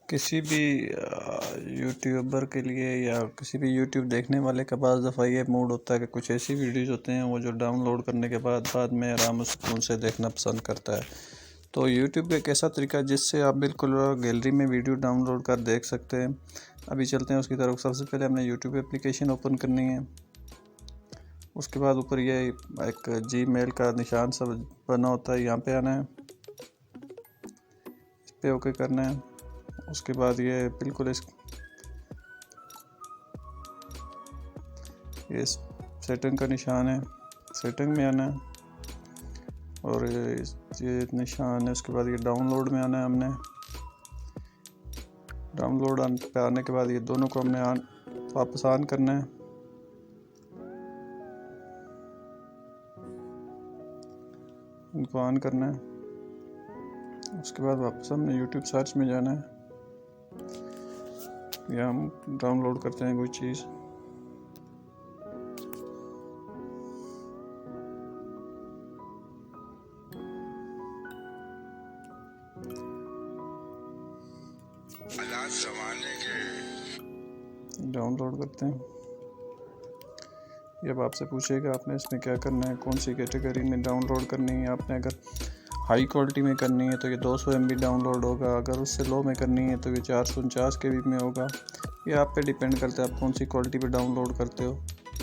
किसी भी यूट्यूबर के लिए या किसी भी यूट्यूब देखने वाले का बाज़ दफ़ा ये मूड होता है कि कुछ ऐसी वीडियोज़ होते हैं वो जो डाउनलोड करने के बाद में आराम सुकून से देखना पसंद करता है। तो यूट्यूब एक ऐसा तरीका है जिससे आप बिल्कुल गैलरी में वीडियो डाउनलोड कर देख सकते हैं। अभी चलते हैं उसकी तरफ। सबसे पहले हमने यूट्यूब एप्लीकेशन ओपन करनी है। उसके बाद ऊपर ये एक जीमेल का निशान सब बना होता है, यहाँ पे आना है, इस पे ओके करना है। उसके बाद ये बिल्कुल ये सेटिंग का निशान है, सेटिंग में आना है और ये निशान है। उसके बाद ये डाउनलोड में आना है। हमने डाउनलोड पे आने के बाद ये दोनों को हमने वापस ऑन करना है। इनको ऑन करना है। उसके बाद वापस हमने यूट्यूब सर्च में जाना है या हम डाउनलोड करते हैं कोई चीज़। डाउनलोड करते हैं। ये अब आपसे पूछेगा आपने इसमें क्या करना है, कौन सी कैटेगरी में डाउनलोड करनी है। आपने अगर हाई क्वालिटी में करनी है तो ये 200 MB डाउनलोड होगा, अगर उससे लो में करनी है तो ये 449 KB में होगा। ये आप पे डिपेंड करता है आप कौन सी क्वालिटी पे डाउनलोड करते हो।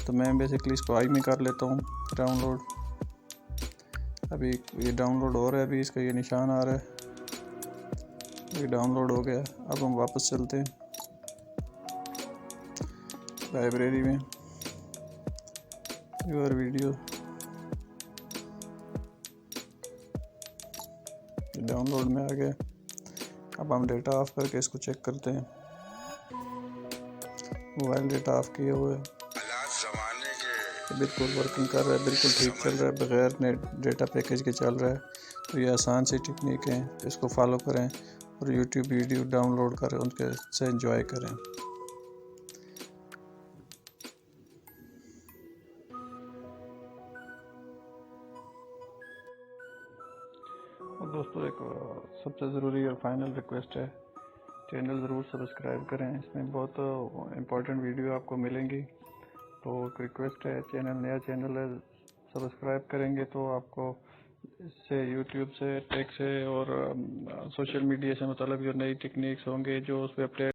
तो मैं बेसिकली इसको हाई में कर लेता हूँ डाउनलोड। अभी ये डाउनलोड हो रहा है, अभी इसका ये निशान आ रहा है, ये डाउनलोड हो गया। अब हम वापस चलते हैं लाइब्रेरी में, योर वीडियो डाउनलोड में आ गया। अब हम डेटा ऑफ करके इसको चेक करते हैं। मोबाइल डेटा ऑफ किए हुए है, बिल्कुल वर्किंग कर रहा है, बिल्कुल ठीक चल रहा है, बगैर नेट डेटा पैकेज के चल रहा है। तो ये आसान सी टेक्निक है, इसको फॉलो करें और यूट्यूब वीडियो डाउनलोड करें, उनके से एंजॉय करें। और दोस्तों एक सबसे ज़रूरी और फाइनल रिक्वेस्ट है, चैनल ज़रूर सब्सक्राइब करें। इसमें बहुत इम्पोर्टेंट वीडियो आपको मिलेंगी। तो एक रिक्वेस्ट है, चैनल नया चैनल है, सब्सक्राइब करेंगे तो आपको इससे यूट्यूब से, टेक से और सोशल मीडिया से मतलब जो नई टेक्निक्स होंगे जो उस पर अपडेट